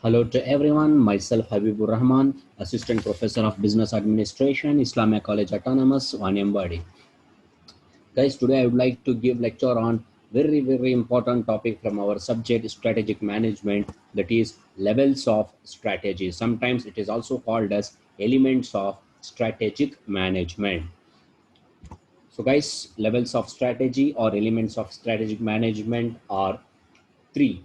Hello to everyone. Myself Habibur Rahman, Assistant Professor of Business Administration, Islamia College Autonomous, Wanyambadi. Guys, today I would like to give lecture on very important topic from our subject strategic management, that is levels of strategy. Sometimes it is also called as elements of strategic management. So guys, levels of strategy or elements of strategic management are three.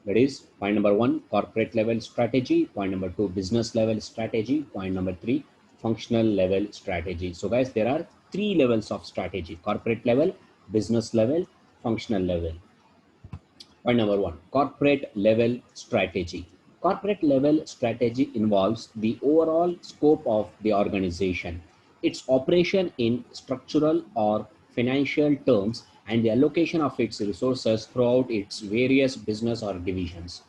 That is point number one, corporate level strategy. Point number two, business level strategy. Point number three, functional level strategy. So guys, there are three levels of strategy: corporate level, business level, functional level. Point number one, corporate level strategy. Corporate level strategy involves the overall scope of the organization, its operation in structural or financial terms, and the allocation of its resources throughout its various business or divisions.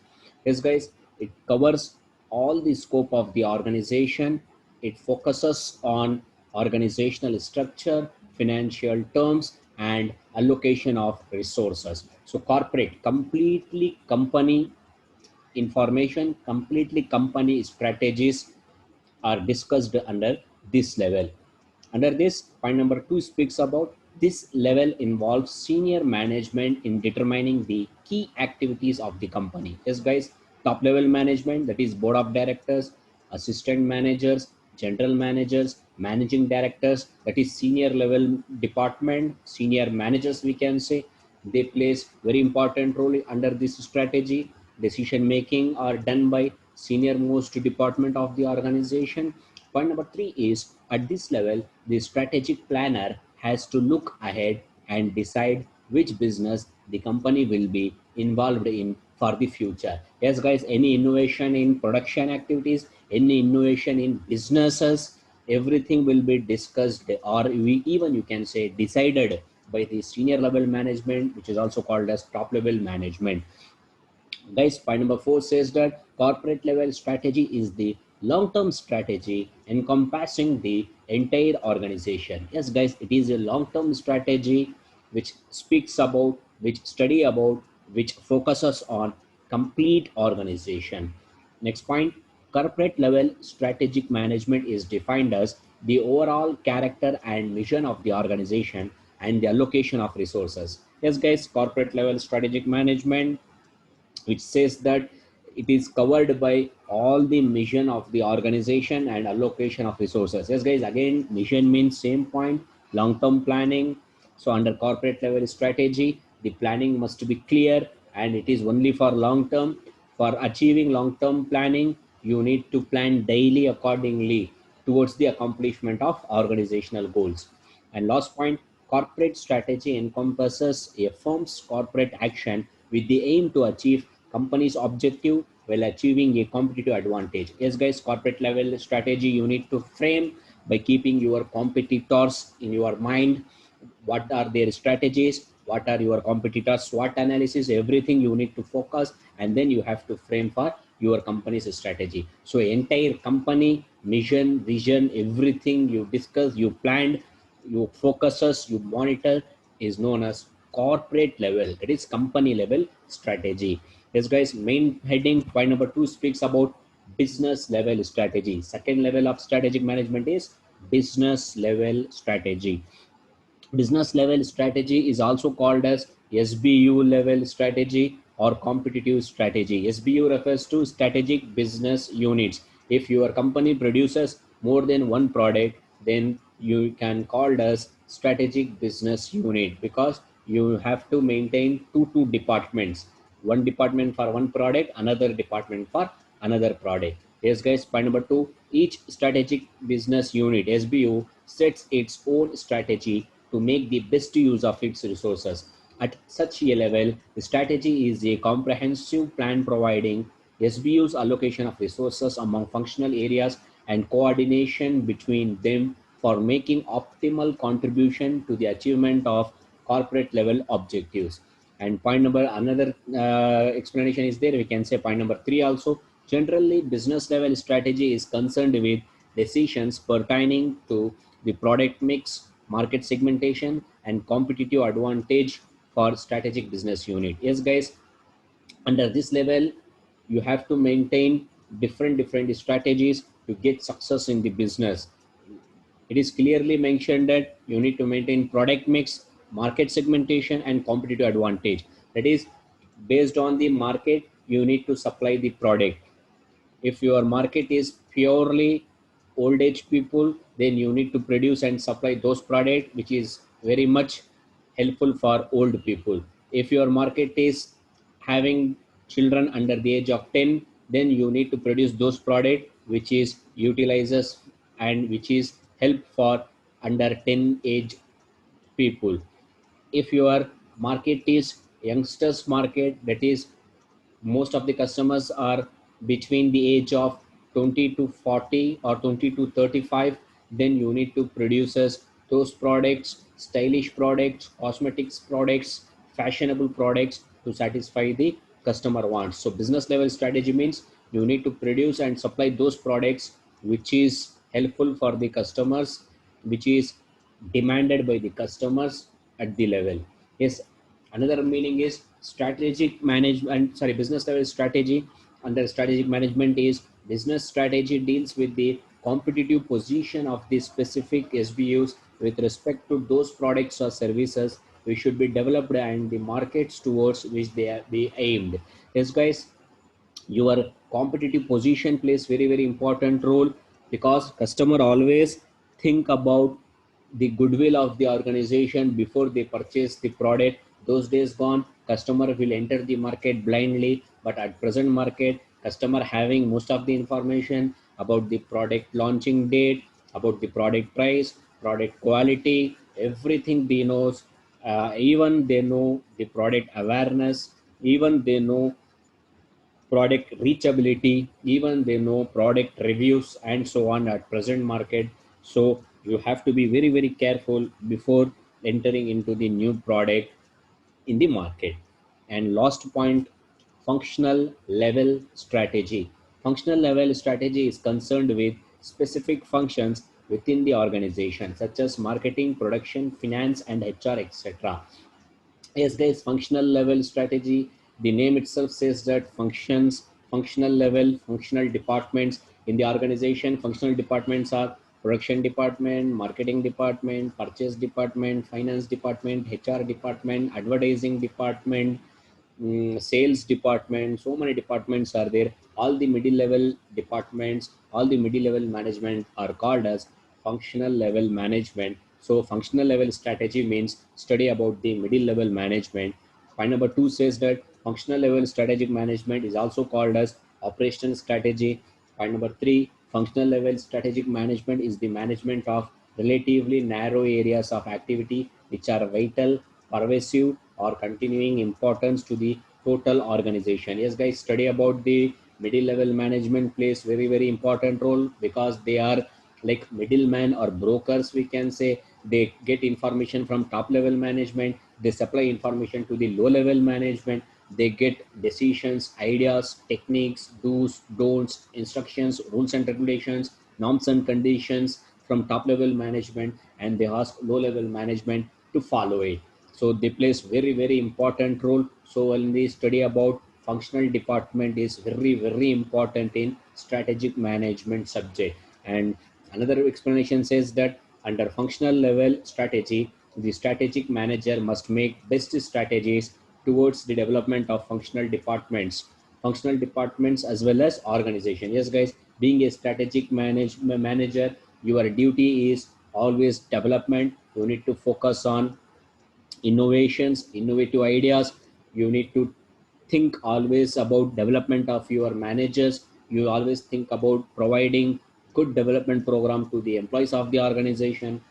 Yes, guys, it covers all the scope of the organization. It focuses on organizational structure, financial terms, and allocation of resources. So corporate, completely company information, completely company strategies are discussed under this level. Under this, point number two speaks about this level involves senior management in determining the key activities of the company. Yes, guys, top level management, that is board of directors, assistant managers, general managers, managing directors, that is senior level department, senior managers, we can say. They plays very important role under this strategy. Decision making are done by senior most department of the organization. Point number three is at this level, the strategic planner has to look ahead and decide which business the company will be involved in for the future. Yes, guys, any innovation in production activities, any innovation in businesses, everything will be discussed, or we even you can say decided by the senior level management, which is also called as top level management. Guys, point number four says that corporate level strategy is the long-term strategy encompassing the entire organization. Yes, guys, it is a long-term strategy which speaks about, which study about, which focuses on complete organization. Next point, corporate level strategic management is defined as the overall character and mission of the organization and the allocation of resources. Yes, guys, corporate level strategic management, which says that it is covered by all the mission of the organization and allocation of resources. Yes, guys, again, mission means same point, long-term planning. So under corporate level strategy, the planning must be clear and it is only for long term. For achieving long-term planning, you need to plan daily accordingly towards the accomplishment of organizational goals. And last point, corporate strategy encompasses a firm's corporate action with the aim to achieve company's objective while achieving a competitive advantage. Yes, guys, corporate level strategy you need to frame by keeping your competitors in your mind. What are their strategies? What are your competitors? What analysis? Everything you need to focus, and then you have to frame for your company's strategy. So entire company mission, vision, everything you discuss, you planned, you focuses, you monitor is known as corporate level. It is company level strategy. Yes, guys, main heading point number two speaks about business level strategy. Second level of strategic management is business level strategy. Business level strategy is also called as SBU level strategy or competitive strategy. SBU refers to strategic business units. If your company produces more than one product, then you can call it as strategic business unit, because you have to maintain two departments, one department for one product, another department for another product. Yes, guys, point number two, each strategic business unit SBU sets its own strategy to make the best use of its resources. At such a level, the strategy is a comprehensive plan providing SBU's allocation of resources among functional areas and coordination between them for making optimal contribution to the achievement of corporate level objectives. And point number, another explanation is there, we can say point number three also. Generally, business level strategy is concerned with decisions pertaining to the product mix, market segmentation, and competitive advantage for strategic business unit. Yes, guys, under this level, you have to maintain different strategies to get success in the business. It is clearly mentioned that you need to maintain product mix, market segmentation, and competitive advantage. That is, based on the market, you need to supply the product. If your market is purely old age people, then you need to produce and supply those products which is very much helpful for old people. If your market is having children under the age of 10, then you need to produce those products which is utilizes and which is help for under 10 age people. If your market is youngsters market, that is most of the customers are between the age of 20 to 40 or 20 to 35, then you need to produce those products, stylish products, cosmetics products, fashionable products to satisfy the customer wants. So business level strategy means you need to produce and supply those products which is helpful for the customers, which is demanded by the customers at the level. Yes, another meaning is strategic management, sorry, business level strategy. Under strategic management is business strategy deals with the competitive position of the specific SBUs with respect to those products or services which should be developed and the markets towards which they are be aimed. Yes guys, your competitive position plays very important role, because customer always think about the goodwill of the organization before they purchase the product. Those days gone, customer will enter the market blindly, but at present market, customer having most of the information about the product launching date, about the product price, product quality, everything they knows. Even they know the product awareness, even they know product reachability, even they know product reviews and so on at present market. So you have to be very careful before entering into the new product in the market. And last point, functional level strategy. Functional level strategy is concerned with specific functions within the organization such as marketing, production, finance, and HR, etc. Yes, guys, functional level strategy. The name itself says that functions, functional level, functional departments in the organization. Functional departments are production department, marketing department, purchase department, finance department, HR department, advertising department, sales department. So many departments are there. All the middle level departments, all the middle level management are called as functional level management. So functional level strategy means study about the middle level management. Point number 2 says that functional level strategic management is also called as operational strategy. Point number 3, functional level strategic management is the management of relatively narrow areas of activity which are vital, pervasive, or continuing importance to the total organization. Yes, guys, study about the middle level management plays very important role, because they are like middlemen or brokers, we can say. They get information from top level management, they supply information to the low level management, they get decisions, ideas, techniques, do's, don'ts, instructions, rules and regulations, norms and conditions from top level management, and they ask low level management to follow it. So they plays very important role. So when we study about functional department is very important in strategic management subject. And another explanation says that under functional level strategy, the strategic manager must make best strategies towards the development of functional departments as well as organization. Yes guys, being a strategic manager, your duty is always development. You need to focus on innovations, innovative ideas. You need to think always about development of your managers. You always think about providing good development program to the employees of the organization.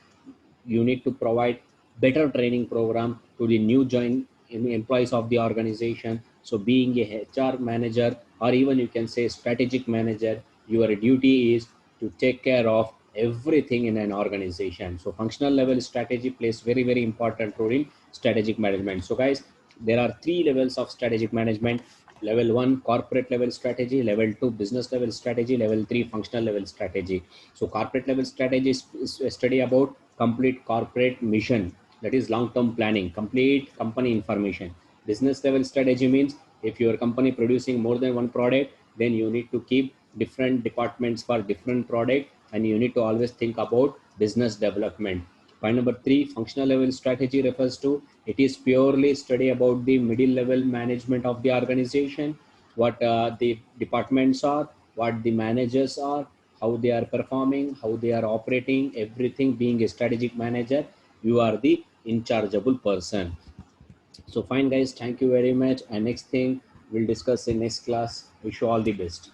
You need to provide better training program to the new join employees of the organization. So being a HR manager, or even you can say strategic manager, your duty is to take care of everything in an organization. So functional level strategy plays very important role in strategic management. So guys, there are three levels of strategic management: level 1 corporate level strategy, level 2 business level strategy, level 3 functional level strategy. So corporate level strategy is a study about complete corporate mission, that is long term planning, complete company information. Business level strategy means If your company producing more than one product, then you need to keep different departments for different product, and you need to always think about business development. Point number 3, functional level strategy refers to, it is purely study about the middle level management of the organization, what the departments are, what the managers are, how they are performing, how they are operating, everything. Being a strategic manager, you are the in chargeable person. So fine guys, thank you very much, and next thing we'll discuss in next class. Wish you all the best.